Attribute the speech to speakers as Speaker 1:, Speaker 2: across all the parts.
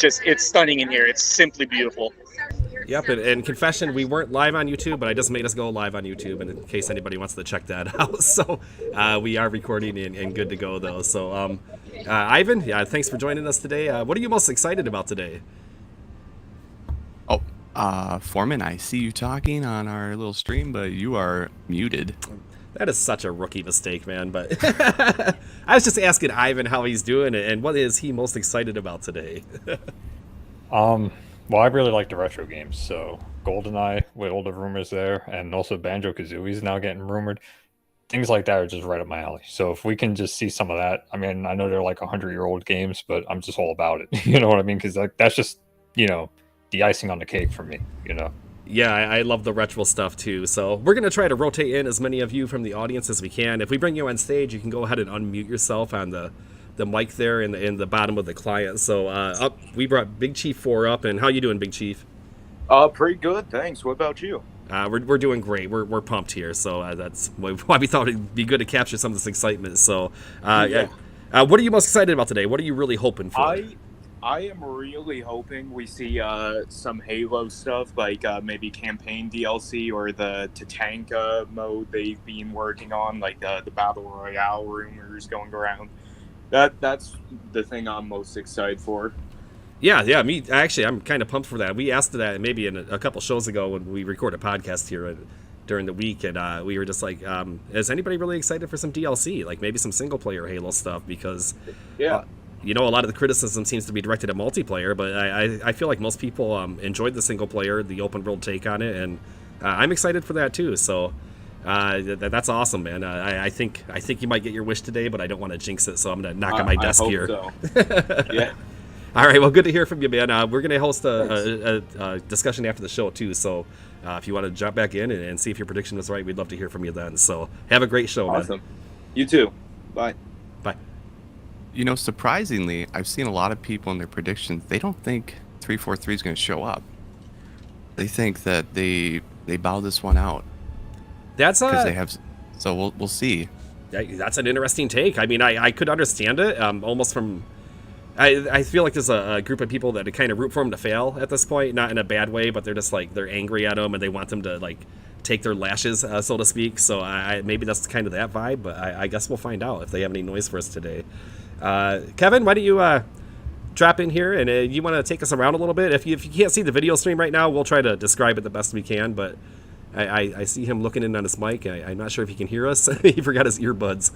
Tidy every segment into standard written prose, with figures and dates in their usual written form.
Speaker 1: it's stunning in here. It's simply beautiful.
Speaker 2: Yep, and confession, we weren't live on YouTube, but I just made us go live on YouTube, and in case anybody wants to check that out. So we are recording and good to go, though. So, Ivan, yeah, thanks for joining us today. What are you most excited about today?
Speaker 3: Oh, Foreman, I see you talking on our little stream, but you are muted.
Speaker 2: That is such a rookie mistake, man. But I was just asking Ivan how he's doing and what is he most excited about today.
Speaker 4: Well, I really like the retro games, so GoldenEye with all the rumors there, and also Banjo-Kazooie is now getting rumored. Things like that are just right up my alley. So if we can just see some of that, I mean, I know they're like 100-year-old games, but I'm just all about it. You know what I mean? Because like that's just the icing on the cake for me.
Speaker 2: Yeah, I love the retro stuff too. So we're going to try to rotate in as many of you from the audience as we can. If we bring you on stage, you can go ahead and unmute yourself on the mic there in the bottom of the client. So we brought Big Chief 4 up. And how you doing, Big Chief?
Speaker 5: Pretty good, thanks. What about you?
Speaker 2: We're doing great. We're pumped here. So that's why we thought it'd be good to capture some of this excitement. So what are you most excited about today? What are you really hoping for?
Speaker 5: I am really hoping we see some Halo stuff, like maybe campaign DLC or the Tatanka mode they've been working on, like the Battle Royale rumors going around. That's the thing I'm most excited for.
Speaker 2: Yeah, me actually, I'm kind of pumped for that. We asked that maybe in a couple shows ago when we recorded a podcast here during the week, and we were just like, is anybody really excited for some DLC, like maybe some single player Halo stuff? Because a lot of the criticism seems to be directed at multiplayer, but I feel like most people enjoyed the single player, the open world take on it, and I'm excited for that too. So that's awesome, man. I think you might get your wish today, but I don't want to jinx it, so I'm gonna knock on my desk here.
Speaker 5: So. Yeah.
Speaker 2: All right, well, good to hear from you, man. We're going to host a discussion after the show, too. So if you want to jump back in and see if your prediction was right, we'd love to hear from you then. So have a great show,
Speaker 5: awesome.
Speaker 2: Man.
Speaker 5: You too. Bye.
Speaker 2: Bye.
Speaker 3: Surprisingly, I've seen a lot of people in their predictions, they don't think 343 is going to show up. They think that they bow this one out.
Speaker 2: That's
Speaker 3: because they have. So we'll see.
Speaker 2: That's an interesting take. I mean, I could understand it almost from. I feel like there's a group of people that kind of root for him to fail at this point, not in a bad way, but they're just like they're angry at him and they want them to like take their lashes, so to speak. So maybe that's kind of that vibe, but I guess we'll find out if they have any noise for us today. Kevin, why don't you drop in here and you want to take us around a little bit? If you can't see the video stream right now, we'll try to describe it the best we can. But I see him looking in on his mic. I'm not sure if he can hear us. He forgot his earbuds.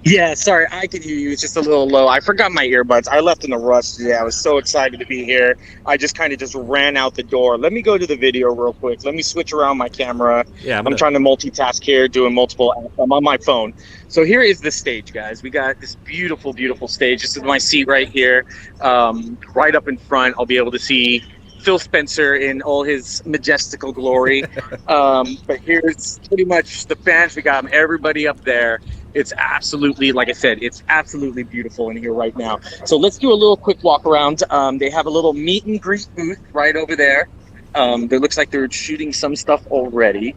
Speaker 1: Yeah, sorry, I can hear you. It's just a little low. I forgot my earbuds. I left in a rush today. I was so excited to be here. I just kind of just ran out the door. Let me go to the video real quick. Let me switch around my camera. Yeah, I'm trying to multitask here, doing multiple apps. I'm on my phone. So here is the stage, guys. We got this beautiful, beautiful stage. This is my seat right here. Right up in front, I'll be able to see Phil Spencer in all his majestical glory. But here's pretty much the fans. We got everybody up there. It's absolutely, like I said, it's absolutely beautiful in here right now. So let's do a little quick walk around. They have a little meet and greet booth right over there. It looks like they're shooting some stuff already.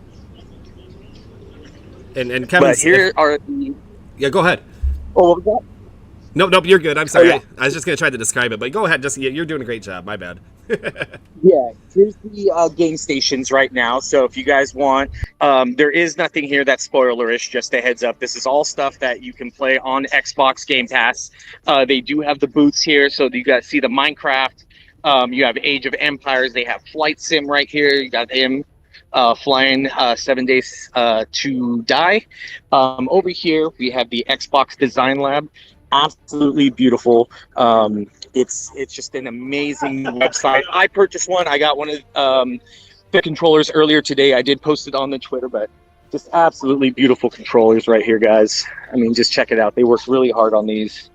Speaker 2: And Kevin,
Speaker 1: but here are the...
Speaker 2: Yeah, go ahead.
Speaker 1: Oh, what was that?
Speaker 2: Nope, you're good. I'm sorry.
Speaker 1: Oh, yeah.
Speaker 2: I was just going to try to describe it, but go ahead. You're doing a great job. My bad.
Speaker 1: Yeah, here's the game stations right now. So if you guys want, there is nothing here that's spoilerish, just a heads up. This is all stuff that you can play on Xbox Game Pass. They do have the booths here, so you guys see the Minecraft. You have Age of Empires. They have Flight Sim right here. You got him flying 7 Days to Die. Over here, we have the Xbox Design Lab. Absolutely beautiful. It's just an amazing website. I purchased one. I got one of the controllers earlier today. I did post it on the Twitter, but just absolutely beautiful controllers right here, guys. I mean, just check it out. They worked really hard on these.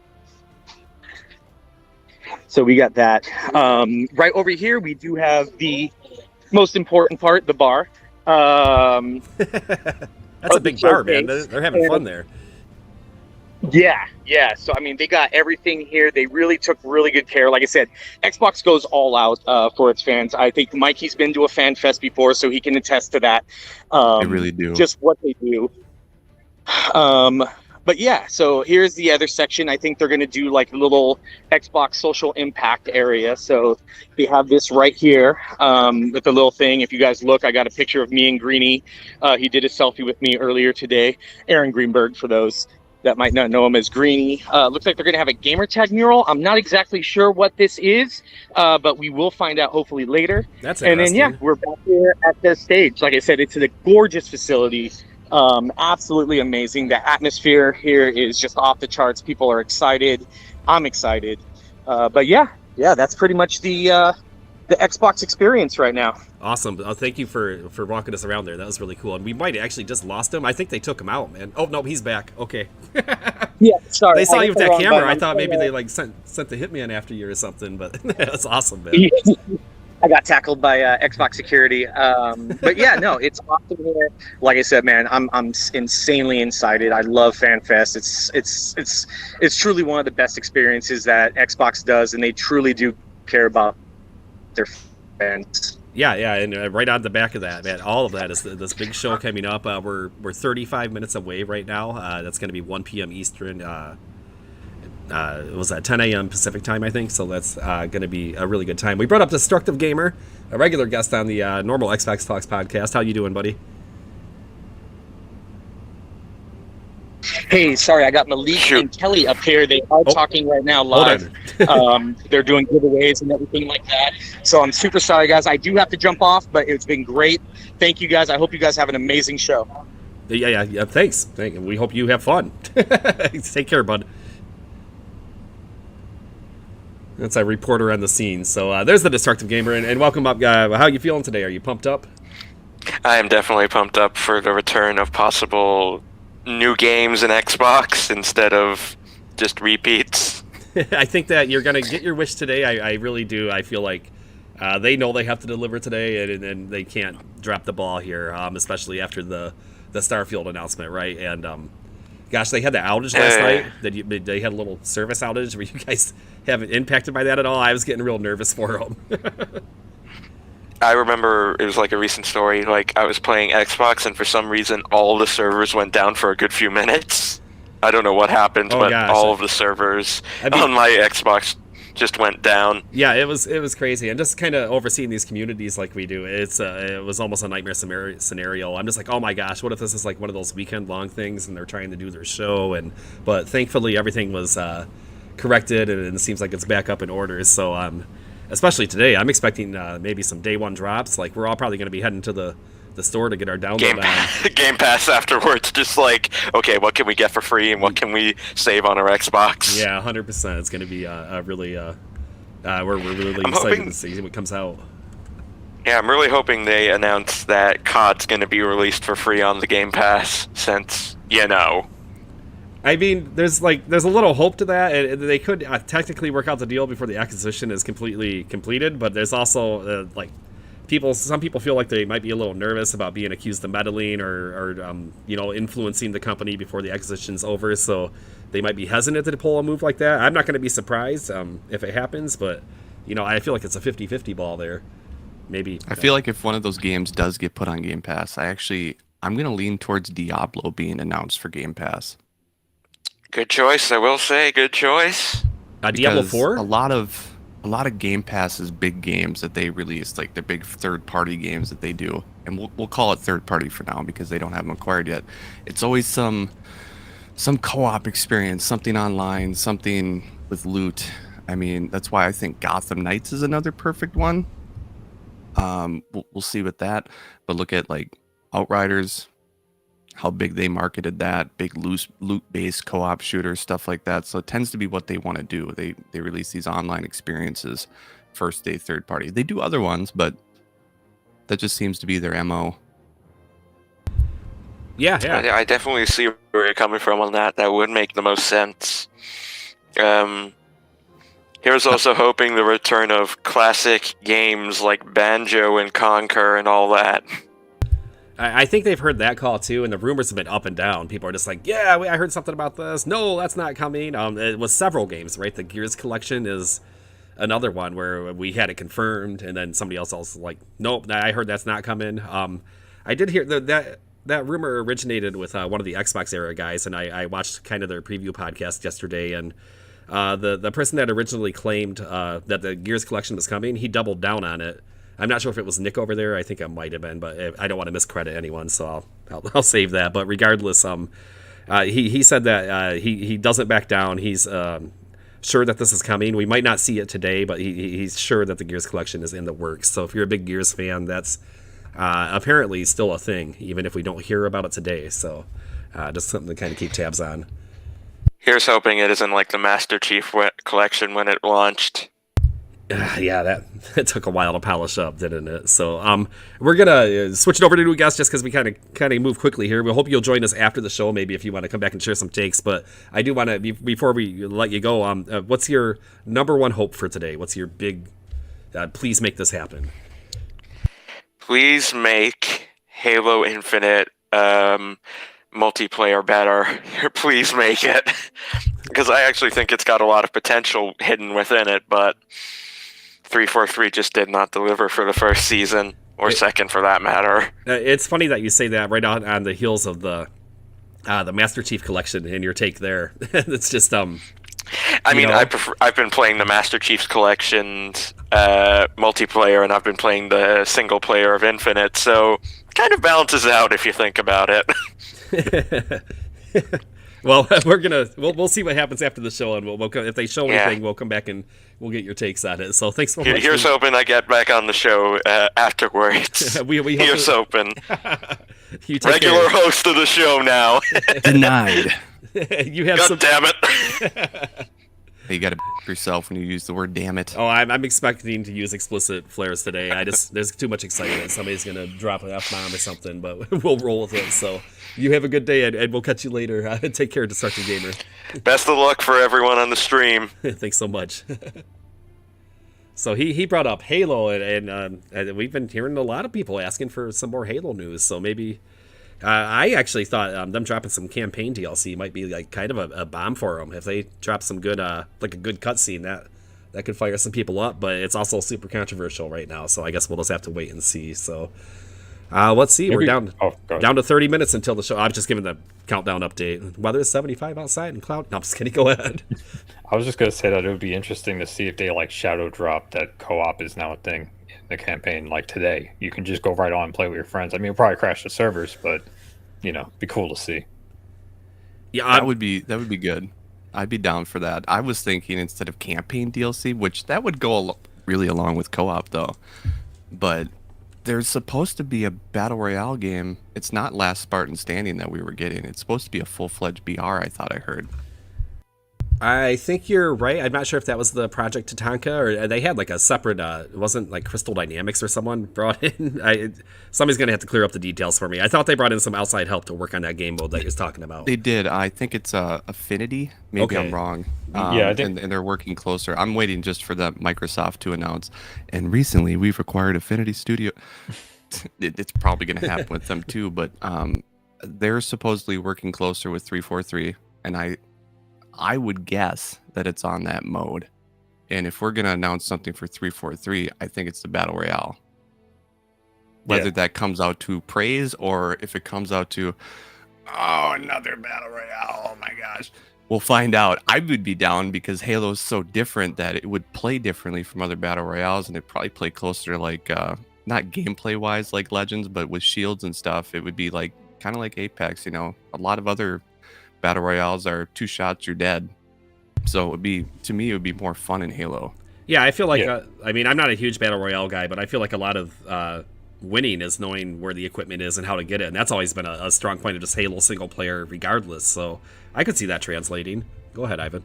Speaker 1: So we got that. Right over here, we do have the most important part, the bar.
Speaker 2: That's a big bar, man. They're having fun there.
Speaker 1: Yeah. So, I mean, they got everything here. They really took really good care. Like I said, Xbox goes all out for its fans. I think Mikey's been to a fan fest before, so he can attest to that.
Speaker 3: They really do.
Speaker 1: Just what they do. But yeah, so here's the other section. I think they're going to do like a little Xbox social impact area. So we have this right here with the little thing. If you guys look, I got a picture of me and Greeny. He did a selfie with me earlier today. Aaron Greenberg, for those that might not know him as Greeny. Looks like they're going to have a gamer tag mural. I'm not exactly sure what this is, but we will find out hopefully later.
Speaker 2: That's
Speaker 1: and then,
Speaker 2: interesting.
Speaker 1: yeah, we're back here at the stage. Like I said, it's a gorgeous facility. Absolutely amazing. The atmosphere here is just off the charts. People are excited. I'm excited. But yeah, that's pretty much the Xbox experience right now.
Speaker 2: Awesome. Thank you for walking us around there. That was really cool. And we might have actually just lost him. I think they took him out, man. Oh no, he's back. Okay.
Speaker 1: Yeah, sorry.
Speaker 2: They saw you with that camera.
Speaker 1: Button.
Speaker 2: I thought maybe they like sent the hitman after you or something. But that's awesome, man.
Speaker 1: I got tackled by Xbox security. But yeah, no, it's awesome here. Like I said, man, I'm insanely excited. I love FanFest. It's truly one of the best experiences that Xbox does, and they truly do care about their fans.
Speaker 2: Yeah, and right on the back of that, man, all of that is this big show coming up. We're 35 minutes away right now. That's going to be 1 p.m. Eastern. Was that 10 a.m. Pacific time, I think? So that's going to be a really good time. We brought up Destructive Gamer, a regular guest on the normal Xbox Talks podcast. How you doing, buddy?
Speaker 1: Hey, sorry, I got Malik and Kelly up here. They are talking right now live. They're doing giveaways and everything like that. So I'm super sorry, guys. I do have to jump off, but it's been great. Thank you, guys. I hope you guys have an amazing show.
Speaker 2: Yeah. Thanks. We hope you have fun. Take care, bud. That's a reporter on the scene. So there's the Destructive Gamer, and welcome up. How you feeling today? Are you pumped up?
Speaker 6: I am definitely pumped up for the return of possible new games in Xbox instead of just repeats.
Speaker 2: I think that you're going to get your wish today. I really do. I feel like they know they have to deliver today, and they can't drop the ball here, especially after the Starfield announcement, right? And gosh, they had the outage last night. They had a little service outage. Were you guys haven't impacted by that at all? I was getting real nervous for them.
Speaker 6: I remember it was like a recent story. Like I was playing Xbox, and for some reason, all the servers went down for a good few minutes. I don't know what happened, but all of the servers on my Xbox just went down.
Speaker 2: Yeah, it was crazy. And just kind of overseeing these communities like we do, it was almost a nightmare scenario. I'm just like, oh my gosh, what if this is like one of those weekend long things and they're trying to do their show? But thankfully everything was corrected, and it seems like it's back up in order. So especially today, I'm expecting maybe some day one drops. Like we're all probably going to be heading to the store to get our download on.
Speaker 6: Game Pass afterwards, just like, okay, what can we get for free and what can we save on our Xbox?
Speaker 2: Yeah, 100%. It's going to be a really we're really excited to see what comes out.
Speaker 6: Yeah, I'm really hoping they announce that COD's going to be released for free on the Game Pass, since,
Speaker 2: I mean, there's a little hope to that. They could technically work out the deal before the acquisition is completely completed, but there's also some people feel like they might be a little nervous about being accused of meddling or influencing the company before the acquisition's over, so they might be hesitant to pull a move like that. I'm not going to be surprised if it happens, but I feel like it's a 50-50 ball there. Maybe.
Speaker 3: I feel like if one of those games does get put on Game Pass, I'm going to lean towards Diablo being announced for Game Pass.
Speaker 6: Good choice, I will say. Good choice.
Speaker 2: Diablo 4?
Speaker 3: A lot of Game Pass's big games that they release, like the big third-party games that they do, and we'll call it third-party for now because they don't have them acquired yet. It's always some co-op experience, something online, something with loot. I mean, that's why I think Gotham Knights is another perfect one. We'll see with that, but look at like Outriders, how big they marketed that, big loot-based co-op shooter, stuff like that. So it tends to be what they want to do. They release these online experiences, first day, third party. They do other ones, but that just seems to be their MO.
Speaker 2: Yeah.
Speaker 6: I definitely see where you're coming from on that. That would make the most sense. Here's also hoping the return of classic games like Banjo and Conquer and all that.
Speaker 2: I think they've heard that call too, and the rumors have been up and down. People are just like, yeah, I heard something about this. No, that's not coming. It was several games, right? The Gears collection is another one where we had it confirmed, and then somebody else was like, nope, I heard that's not coming. I did hear that that rumor originated with one of the Xbox era guys, and I watched kind of their preview podcast yesterday, and the person that originally claimed that the Gears collection was coming, he doubled down on it. I'm not sure if it was Nick over there. I think it might have been, but I don't want to miscredit anyone, so I'll save that. But regardless, he said that he doesn't back down. He's sure that this is coming. We might not see it today, but he's sure that the Gears collection is in the works. So if you're a big Gears fan, that's apparently still a thing, even if we don't hear about it today. So just something to kind of keep tabs on.
Speaker 6: Here's hoping it isn't like the Master Chief collection when it launched.
Speaker 2: Yeah, that took a while to polish up, didn't it? So we're gonna switch it over to new guests just because we kind of move quickly here. We hope you'll join us after the show, maybe if you want to come back and share some takes. But I do want to, before we let you go, what's your number one hope for today? What's your big? Please make this happen.
Speaker 6: Please make Halo Infinite multiplayer better. Please make it, because I actually think it's got a lot of potential hidden within it, but 343 just did not deliver for the first season, or second for that matter.
Speaker 2: It's funny that you say that right on the heels of the Master Chief collection and your take there. It's just
Speaker 6: I mean, I've been playing the Master Chief's collections multiplayer, and I've been playing the single player of Infinite, so kind of balances out if you think about it.
Speaker 2: Well, we'll see what happens after the show, and we'll if they show anything, we'll come back and we'll get your takes on it. So thanks so much.
Speaker 6: Here's hoping I get back on the show afterwards. Here's hoping. Regular host of the show now.
Speaker 3: Denied.
Speaker 2: You have
Speaker 6: God damn it.
Speaker 3: You got to yourself when you use the word "damn it."
Speaker 2: Oh, I'm expecting to use explicit flares today. There's too much excitement. Somebody's gonna drop an F-bomb or something, but we'll roll with it. So you have a good day, and we'll catch you later. Take care, Destructive Gamer.
Speaker 6: Best of luck for everyone on the stream.
Speaker 2: Thanks so much. So he brought up Halo, and we've been hearing a lot of people asking for some more Halo news. So maybe. I actually thought them dropping some campaign DLC might be like kind of a bomb for them. If they drop some good, like a good cutscene, that could fire some people up. But it's also super controversial right now, so I guess we'll just have to wait and see. So let's see. We're down to 30 minutes until the show. I'm just giving the countdown update. Weather is 75 outside and cloud. No, I'm just kidding. Go ahead.
Speaker 4: I was just gonna say that it would be interesting to see if they like shadow drop that co-op is now a thing. The campaign like today, you can just go right on and play with your friends. I mean, it'll probably crash the servers, but be cool to see.
Speaker 3: Yeah, that would be good. I'd be down for that. I was thinking instead of campaign DLC, which that would go really along with co-op though, but there's supposed to be a battle royale game. It's not Last Spartan Standing that we were getting. It's supposed to be a full-fledged BR. I thought I heard.
Speaker 2: I think you're right. I'm not sure if that was the Project Tatanka or they had like a separate, it wasn't like Crystal Dynamics or someone brought in. Somebody's going to have to clear up the details for me. I thought they brought in some outside help to work on that game mode that you're talking about.
Speaker 3: They did. I think it's Affinity. Maybe okay. I'm wrong.
Speaker 4: Yeah, I think...
Speaker 3: and they're working closer. I'm waiting just for the Microsoft to announce. And recently we've acquired Affinity Studio. It's probably going to happen with them too, but they're supposedly working closer with 343, and I would guess that it's on that mode. And if we're going to announce something for 343, I think it's the Battle Royale. Whether that comes out to praise or if it comes out to, another Battle Royale. Oh my gosh. We'll find out. I would be down because Halo is so different that it would play differently from other Battle Royales, and it'd probably play closer to like, not gameplay wise like Legends, but with shields and stuff, it would be like kind of like Apex, a lot of other Battle Royales are 2 shots, you're dead. So it would be more fun in Halo.
Speaker 2: Yeah, I feel like, I mean, I'm not a huge Battle Royale guy, but I feel like a lot of winning is knowing where the equipment is and how to get it. And that's always been a strong point of just Halo single player regardless. So I could see that translating. Go ahead, Ivan.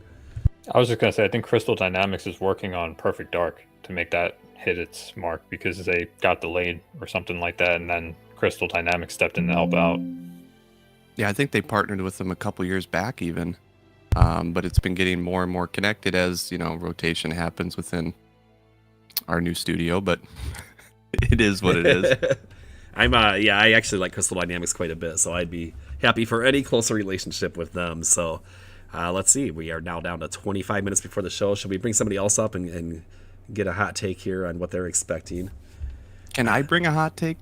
Speaker 4: I was just going to say, I think Crystal Dynamics is working on Perfect Dark to make that hit its mark because they got delayed or something like that. And then Crystal Dynamics stepped in to help out.
Speaker 3: Yeah, I think they partnered with them a couple years back even, but it's been getting more and more connected as, rotation happens within our new studio, but it is what it is.
Speaker 2: I actually like Crystal Dynamics quite a bit, so I'd be happy for any closer relationship with them. So let's see. We are now down to 25 minutes before the show. Should we bring somebody else up and get a hot take here on what they're expecting?
Speaker 3: Can I bring a hot take?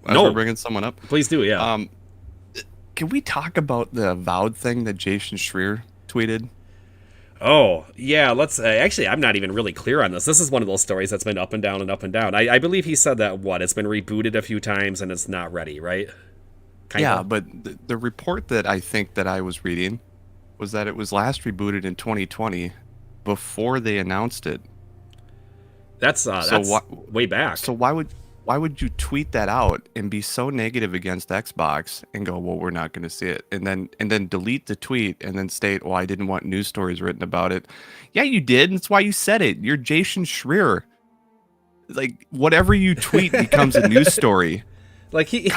Speaker 3: as we're bringing someone up?
Speaker 2: Please do, yeah.
Speaker 3: Can we talk about the Avowed thing that Jason Schreier tweeted?
Speaker 2: Oh, yeah, let's... actually, I'm not even really clear on this. This is one of those stories that's been up and down and up and down. I believe he said that, it's been rebooted a few times and it's not ready, right?
Speaker 3: Kinda. But the report that I think that I was reading was that it was last rebooted in 2020 before they announced it.
Speaker 2: That's way back.
Speaker 3: So why would you tweet that out and be so negative against Xbox and go, well, we're not going to see it, and then delete the tweet and then state, well, I didn't want news stories written about it. Yeah, you did. That's why you said it. You're Jason Schreier. Like, whatever you tweet becomes a news story.
Speaker 2: Like, he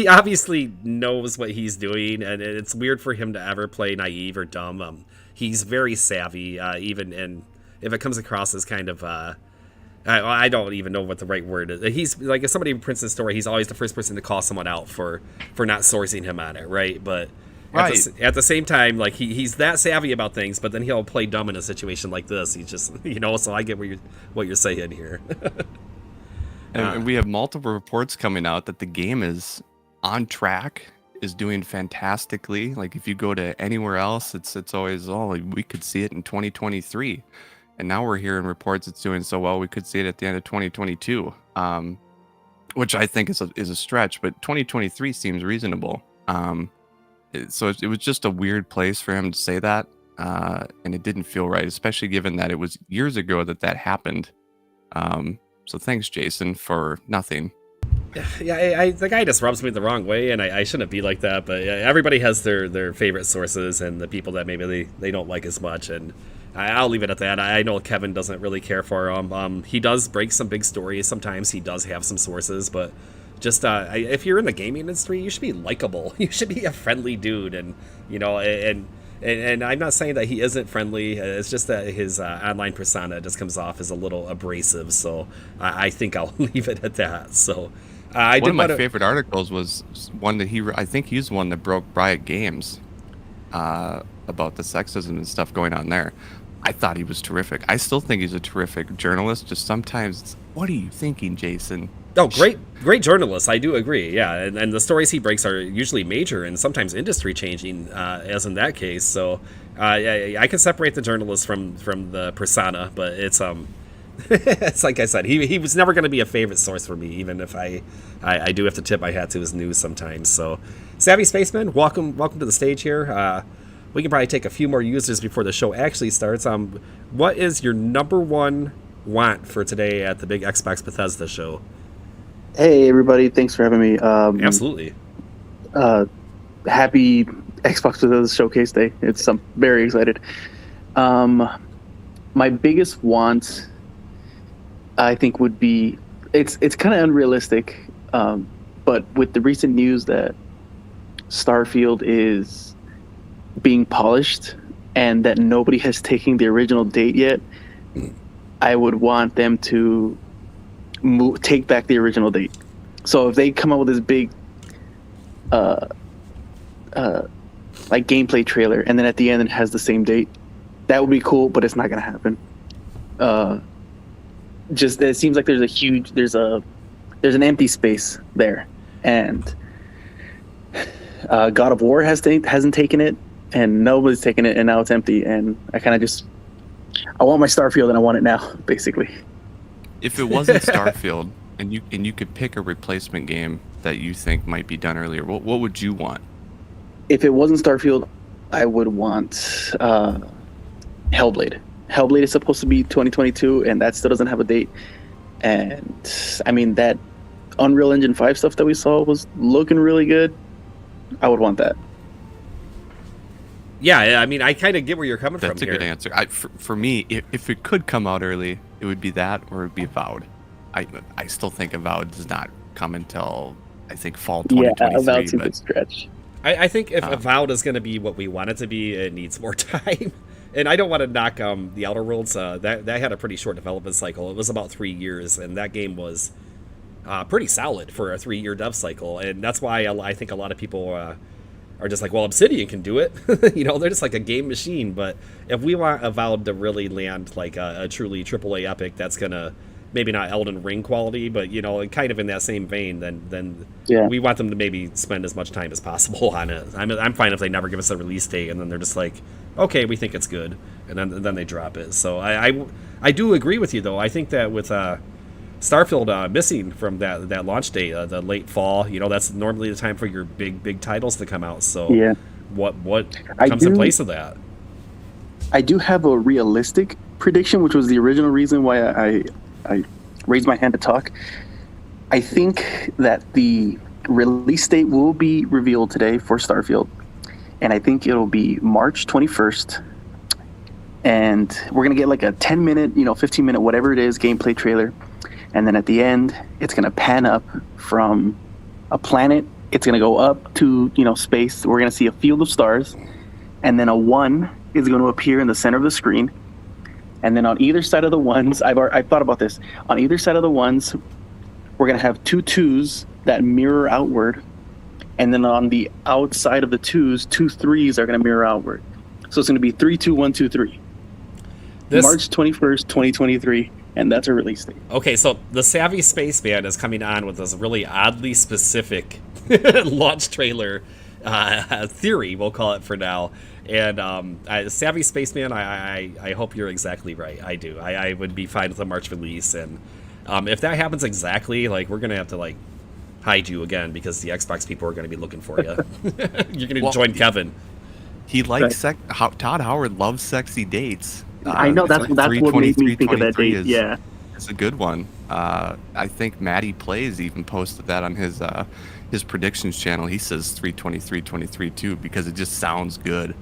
Speaker 2: obviously knows what he's doing, and it's weird for him to ever play naive or dumb. He's very savvy, even, and if it comes across as kind of I don't even know what the right word is. He's like, if somebody prints a story, he's always the first person to call someone out for not sourcing him on it, right? But at the same time, like, he's that savvy about things, but then he'll play dumb in a situation like this. He's just, so I get what you're saying here.
Speaker 3: And we have multiple reports coming out that the game is on track, is doing fantastically. Like, if you go to anywhere else, it's always, we could see it in 2023. And now we're hearing reports it's doing so well we could see it at the end of 2022, which I think is a stretch, but 2023 seems reasonable. So it was just a weird place for him to say that, and it didn't feel right, especially given that it was years ago that happened. So thanks, Jason, for nothing.
Speaker 2: Yeah, the guy just rubs me the wrong way, and I shouldn't be like that, but everybody has their favorite sources and the people that maybe they don't like as much, and I'll leave it at that. I know Kevin doesn't really care for him. He does break some big stories. Sometimes he does have some sources, but just if you're in the gaming industry, you should be likable. You should be a friendly dude, and and I'm not saying that he isn't friendly. It's just that his online persona just comes off as a little abrasive. So I think I'll leave it at that. So one
Speaker 3: of my favorite articles was one that I think he's the one that broke Riot Games about the sexism and stuff going on there. I thought he was terrific. I still think he's a terrific journalist. Just sometimes, what are you thinking, Jason?
Speaker 2: Oh, great journalist. I do agree. Yeah, and the stories he breaks are usually major and sometimes industry changing, as in that case. So I can separate the journalist from the persona, but it's it's like I said, he was never going to be a favorite source for me, even if I do have to tip my hat to his news sometimes. So, Savvy Spaceman, welcome to the stage here. We can probably take a few more users before the show actually starts. What is your number one want for today at the big Xbox Bethesda show?
Speaker 7: Hey everybody, thanks for having me.
Speaker 2: Absolutely.
Speaker 7: Happy Xbox Bethesda Showcase Day. I'm very excited. My biggest want, I think, would be, it's kind of unrealistic, but with the recent news that Starfield is being polished and that nobody has taken the original date yet, I would want them to take back the original date. So if they come out with this big like gameplay trailer and then at the end it has the same date, that would be cool, but it's not gonna happen. Just it seems like there's an empty space there, and God of War hasn't taken it, and nobody's taken it, and now it's empty, and I want my Starfield and I want it now, basically.
Speaker 3: If it wasn't Starfield and you could pick a replacement game that you think might be done earlier, what would you want?
Speaker 7: If it wasn't Starfield, I would want Hellblade. Hellblade is supposed to be 2022, and that still doesn't have a date. And I mean, that Unreal Engine 5 stuff that we saw was looking really good. I would want that.
Speaker 2: Yeah, I mean, I kind of get where you're coming from.
Speaker 3: That's a good answer. For me, if it could come out early, it would be that, or it would be Avowed. I still think Avowed does not come until, I think, fall 2023.
Speaker 7: Yeah, Avowed seems a stretch.
Speaker 2: I think if Avowed is going to be what we want it to be, it needs more time. And I don't want to knock the Outer Worlds. That had a pretty short development cycle. It was about 3 years, and that game was pretty solid for a 3-year dev cycle. And that's why I think a lot of people are just like, well, Obsidian can do it. They're just like a game machine. But if we want Avowed to really land like a truly AAA epic that's going to maybe not Elden Ring quality, but kind of in that same vein, then we want them to maybe spend as much time as possible on it. I'm fine if they never give us a release date and then they're just like, okay, we think it's good, and then they drop it. So I do agree with you though. I think that with Starfield missing from that launch date, the late fall, that's normally the time for your big titles to come out. So what comes in place of that?
Speaker 7: I do have a realistic prediction, which was the original reason why I raised my hand to talk. I think that the release date will be revealed today for Starfield, and I think it'll be March 21st. And we're gonna get like a 10-minute, 15-minute, whatever it is, gameplay trailer. And then at the end, it's going to pan up from a planet. It's going to go up to, space. We're going to see a field of stars. And then a 1 is going to appear in the center of the screen. And then on either side of the 1s, I've thought about this. On either side of the 1s, we're going to have 2 2s that mirror outward. And then on the outside of the 2s, 2 3s are going to mirror outward. So it's going to be 3 2 1 2 3. March 21st, 2023. And that's a release date.
Speaker 2: Okay, so the Savvy Spaceman is coming on with this really oddly specific launch trailer theory, we'll call it for now. And Savvy Spaceman, I hope you're exactly right. I do. I would be fine with a March release. And if that happens exactly, like, we're going to have to, like, hide you again because the Xbox people are going to be looking for you. You're going to join Kevin.
Speaker 3: He likes Todd Howard loves sexy dates.
Speaker 7: I know, that's what made me think of that date. Yeah,
Speaker 3: it's a good one. I think Matty Plays even posted that on his predictions channel. He says 3/23/23 too because it just sounds good.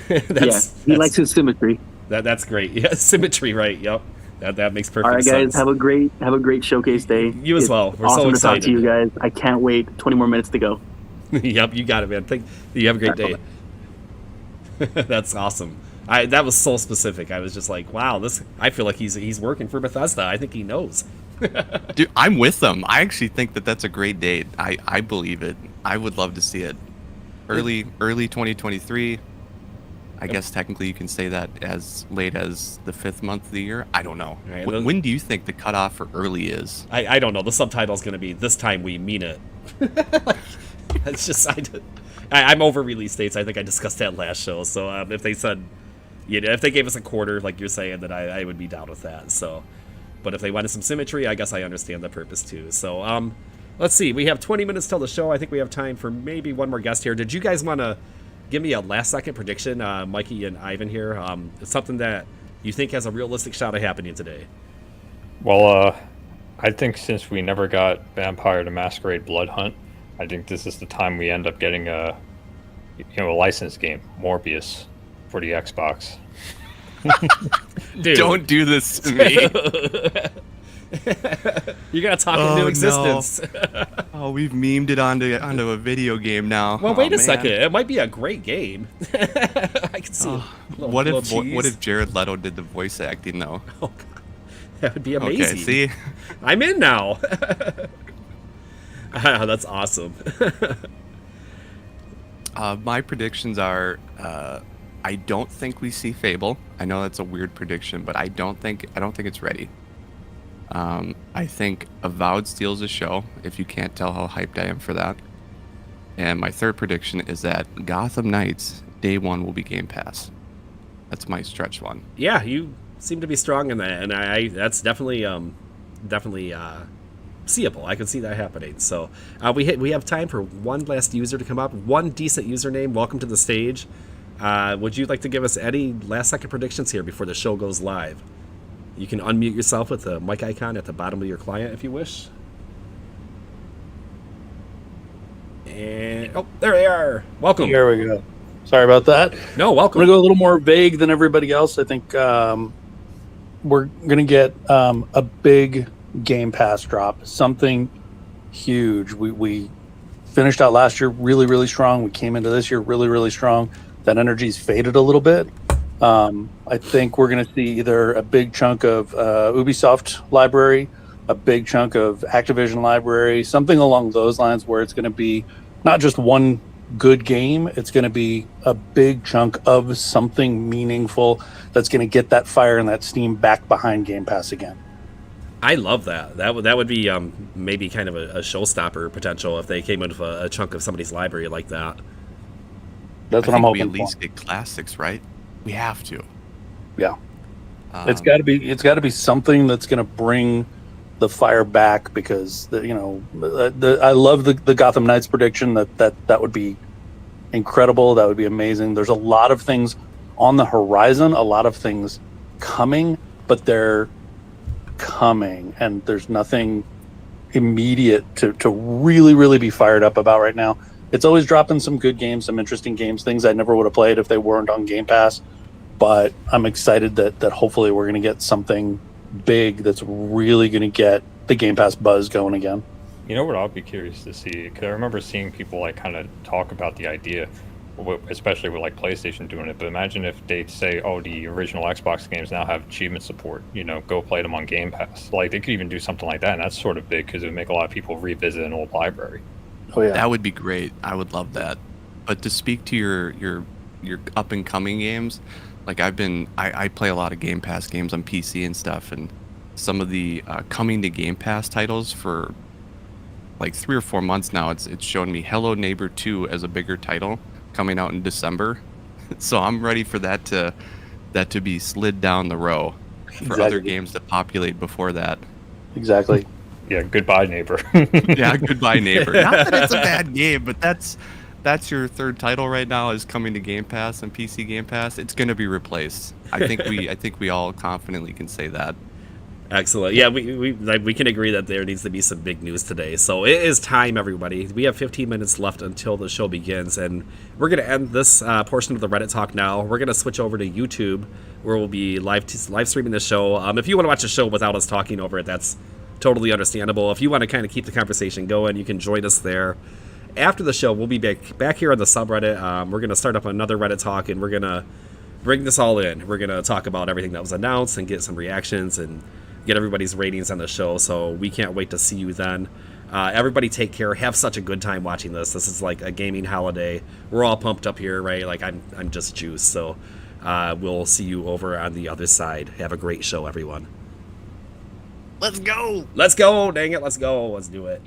Speaker 7: He likes his symmetry.
Speaker 2: That's great. Yeah, symmetry, right? Yep. That makes perfect sense.
Speaker 7: All right, guys, have a great showcase day.
Speaker 2: You as well. We're
Speaker 7: awesome
Speaker 2: so excited
Speaker 7: to talk to you guys. I can't wait. 20 more minutes to go.
Speaker 2: Yep, you got it, man. You have a great day. That's awesome. That was so specific. I was just like, wow, I feel like he's working for Bethesda. I think he knows.
Speaker 3: Dude, I'm with them. I actually think that's a great date. I believe it. I would love to see it. Early 2023. I guess technically you can say that as late as the 5th month of the year. I don't know. Right, when do you think the cutoff for early is?
Speaker 2: I don't know. The subtitle's going to be, this time we mean it. It's just, I'm over release dates. I think I discussed that last show. So if they said, if they gave us a quarter, like you're saying, then I would be down with that. So, but if they wanted some symmetry, I guess I understand the purpose too. So, let's see. We have 20 minutes till the show. I think we have time for maybe one more guest here. Did you guys want to give me a last-second prediction, Mikey and Ivan here? It's something that you think has a realistic shot of happening today.
Speaker 4: Well, I think since we never got Vampire the Masquerade Blood Hunt, I think this is the time we end up getting a licensed game, Morbius, for the Xbox.
Speaker 3: Dude. Don't do this to me.
Speaker 2: You're gonna talk into existence.
Speaker 3: No. We've memed it onto a video game now.
Speaker 2: Well, wait a second. It might be a great game. I can see.
Speaker 3: What if Jared Leto did the voice acting though?
Speaker 2: Oh, God. That would be amazing.
Speaker 3: Okay, see,
Speaker 2: I'm in now. That's awesome.
Speaker 3: My predictions are. I don't think we see Fable. I know that's a weird prediction, but I don't think it's ready. I think Avowed steals the show, if you can't tell how hyped I am for that. And my third prediction is that Gotham Knights Day 1 will be Game Pass. That's my stretch one.
Speaker 2: Yeah, you seem to be strong in that, and that's definitely seeable. I can see that happening. So we have time for one last user to come up. One decent username. Welcome to the stage. Would you like to give us any last-second predictions here before the show goes live? You can unmute yourself with the mic icon at the bottom of your client if you wish. And there they are. Welcome.
Speaker 8: Here we go. Sorry about that.
Speaker 2: No, welcome.
Speaker 8: I'm going to go a little more vague than everybody else. I think we're going to get a big Game Pass drop, something huge. We finished out last year really, really strong. We came into this year really, really strong. That energy's faded a little bit. I think we're going to see either a big chunk of Ubisoft library, a big chunk of Activision library, something along those lines where it's going to be not just one good game, it's going to be a big chunk of something meaningful that's going to get that fire and that steam back behind Game Pass again.
Speaker 2: I love that. That would be maybe kind of a showstopper potential if they came in with a chunk of somebody's library like that.
Speaker 8: That's what
Speaker 3: I
Speaker 8: I'm
Speaker 3: think we
Speaker 8: hoping
Speaker 3: at least
Speaker 8: for.
Speaker 3: get classics, right? We have to.
Speaker 8: Yeah, it's got to be something that's going to bring the fire back, because I love the Gotham Knights prediction. That would be incredible. That would be amazing. There's a lot of things on the horizon, a lot of things coming, but they're coming, and there's nothing immediate to really be fired up about right now. It's always dropping some good games, some interesting games, things I never would have played if they weren't on Game Pass. But I'm excited that hopefully we're going to get something big that's really going to get the Game Pass buzz going again.
Speaker 4: You know what I'll be curious to see? Because I remember seeing people like kind of talk about the idea, especially with like PlayStation doing it. But imagine if they say, "Oh, the original Xbox games now have achievement support. You know, go play them on Game Pass." Like they could even do something like that, and that's sort of big because it would make a lot of people revisit an old library.
Speaker 8: Oh yeah,
Speaker 3: That would be great. I would love that. But to speak to your up and coming games, like I play a lot of Game Pass games on PC and stuff, and some of the coming to Game Pass titles for like 3 or 4 months now, it's shown me Hello Neighbor 2 as a bigger title coming out in December. So I'm ready for that to be slid down the row for other games to populate before that.
Speaker 8: Exactly.
Speaker 4: Yeah, goodbye, neighbor.
Speaker 3: Yeah, goodbye, neighbor. Not that it's a bad game, but that's your third title right now is coming to Game Pass and PC Game Pass. It's going to be replaced. I think we all confidently can say that.
Speaker 2: Excellent. Yeah, we can agree that there needs to be some big news today. So it is time, everybody. We have 15 minutes left until the show begins, and we're going to end this portion of the Reddit talk now. We're going to switch over to YouTube, where we'll be live streaming the show. If you want to watch the show without us talking over it, that's totally understandable. If you want to kind of keep the conversation going, you can join us there. After the show, we'll be back here on the subreddit. We're going to start up another Reddit talk, and we're going to bring this all in. We're going to talk about everything that was announced and get some reactions and get everybody's ratings on the show. So we can't wait to see you then. Everybody take care. Have such a good time watching this. This is like a gaming holiday. We're all pumped up here, right? Like I'm just juiced. So we'll see you over on the other side. Have a great show, everyone.
Speaker 3: Let's go.
Speaker 2: Let's go. Dang it. Let's go. Let's do it.